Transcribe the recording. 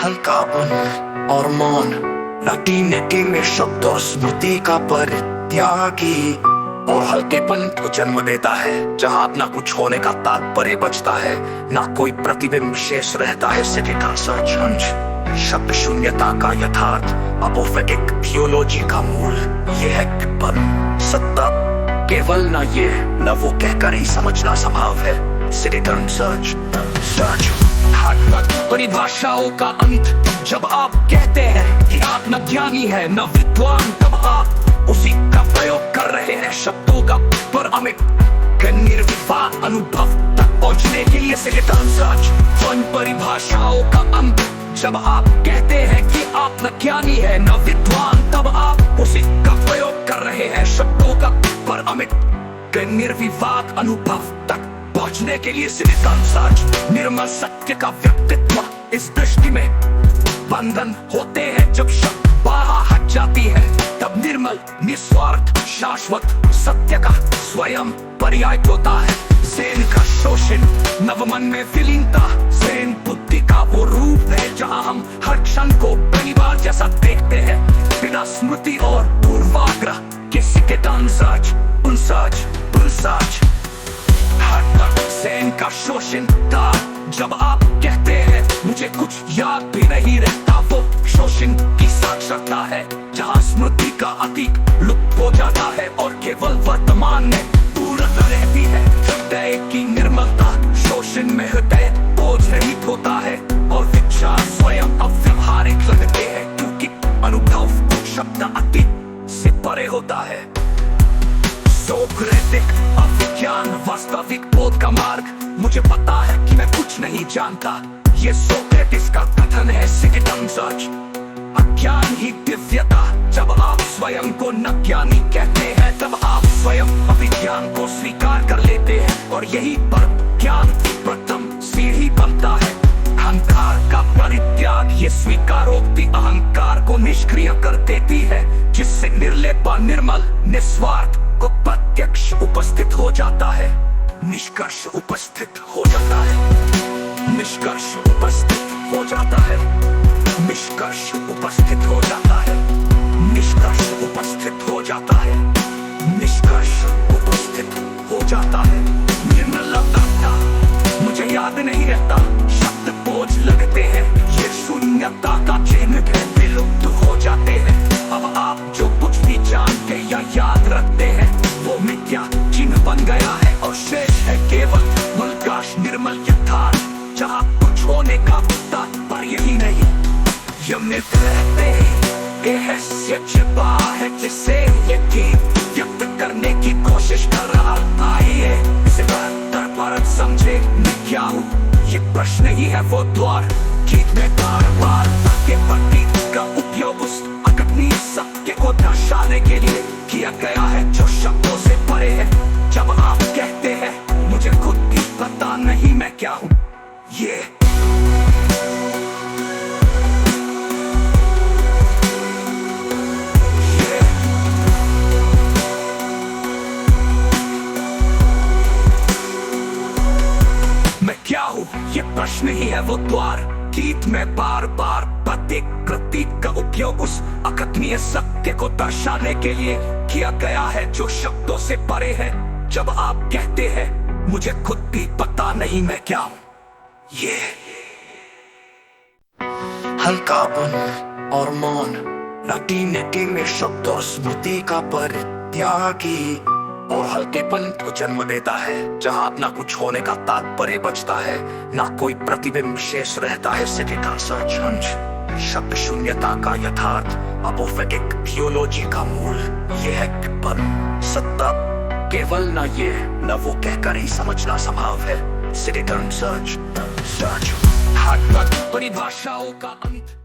हल्कापन और मौन लाटीनेटी में शब्द और स्मृति का परित्यागी और हल्केपन को जन्म देता है जहाँ अपना कुछ होने का तात्पर्य बचता है, ना कोई प्रतिबिंब शेष रहता है। सिटी का सच शब्द शून्यता का यथार्थ अपोफेटिक थियोलॉजी का मूल ये है कि पर सत्ता केवल न ये न वो कहकर ही समझना संभव है। सिटी टर्न सर्च परिभाषाओं का अंत जब आप कहते हैं कि आप न ज्ञानी है न विद्वान, तब आप उसी का प्रयोग कर रहे हैं शब्दों का पर अमिट के निर्विवाद अनुभव तक पहुंचने के लिए। सिटी परिभाषाओं का अंत जब आप कहते हैं कि आप न ज्ञानी है न विद्वान, तब आप उसी का प्रयोग कर रहे हैं शब्दों का पर अमिट के निर्विवाद अनुभव तक पहुंचने के लिए। निर्मल सत्य का व्यक्तित्व इस दृष्टि में बंधन होते हैं जब शब्द बाहर हट जाती है, तब निर्मल निस्वार्थ शाश्वत सत्य का स्वयं पर्याय होता है। ज़ेन का शोषण नवमन में विलीनता, ज़ेन बुद्धि का वो रूप है जहां हम हर क्षण को परिवार जैसा देखते हैं बिना स्मृति और पूर्वाग्रह के। ज़ेन का शोषण था जब आप कहते हैं मुझे कुछ याद भी नहीं रहता, वो शोषण की साक्षरता है जहाँ स्मृति का अतीत लुप्त हो जाता है और केवल वर्तमान में पूर्णता रहती है। हृदय की निर्मलता शोषण में हृदय बोझ रहित होता है और विचार स्वयं अव्यवहारिक लगते हैं क्योंकि अनुभव शब्द अतीत से परे होता है। सोक्रेटिक अभिज्ञान वास्तविक बोध का मार्ग, मुझे पता है कि मैं कुछ नहीं जानता, ये सोक्रेटिस का कथन है। अज्ञान ही दिव्यता, जब आप स्वयं को न ज्ञानी कहते हैं तब आप स्वयं अभिज्ञान को स्वीकार कर लेते हैं और यही पर ज्ञान प्रथम सीढ़ी बनता है। अहंकार का परित्याग, ये स्वीकारोक्ति अहंकार को निष्क्रिय कर देती है जिससे निर्लेपा निर्मल निस्वार्थ को प्रत्यक्ष उपस्थित हो जाता है। निष्कर्ष उपस्थित हो जाता है। निष्कर्ष उपस्थित हो जाता है। निष्कर्ष उपस्थित हो जाता है। निष्कर्ष उपस्थित हो जाता है। निष्कर्ष उपस्थित हो जाता है। निर्मलता मुझे याद नहीं रहता, शब्द बोझ लगते हैं, ये शून्यता का चिन्ह है, विलुप्त हो जाते हैं। अब आप जो कुछ भी जानते या याद रखते हैं वो मिथ्या चिन्ह बन गया है और शेष है केवल मुल्काश निर्मल यथार्थ जहाँ कुछ होने का तात्पर्य ही नहीं। यमनित रहते रहस्य छिपा है जिसे ये व्यक्त करने की कोशिश कर रहा। आइए इसे बेहतर परत समझे मैं क्या हूँ, ये प्रश्न ही है वो द्वार गीत में बार बार के प्रतीक का उपयोग उस अकथनीय सत्य को दर्शाने के लिए किया गया है जो शब्दों से परे है। जब आप कहते हैं मुझे खुद भी पता नहीं मैं क्या हूँ, ये मैं क्या हूँ, ये प्रश्न ही है वो द्वार गीत में बार बार प्रतीक का उपयोग उस अकथनीय सत्य को दर्शाने के लिए किया गया है जो शब्दों से परे है। जब आप कहते हैं मुझे खुद भी पता नहीं मैं क्या हूँ, ये हल्कापन और मौन लाटीनेटी में शब्द और स्मृति का परित्यागी और हल्केपन को जन्म देता है जहाँ अपना कुछ होने का तात्पर्य बचता है, ना कोई प्रतिबिंब शेष रहता है। सिटी का सच शब्द शून्यता का यथार्थ अपोफेटिक थियोलॉजी का मूल ये है कि पर सत्ता केवल न ये न वो कहकर ही समझना संभव है। सिटी टर्न सर्च परिभाषाओं का अंत।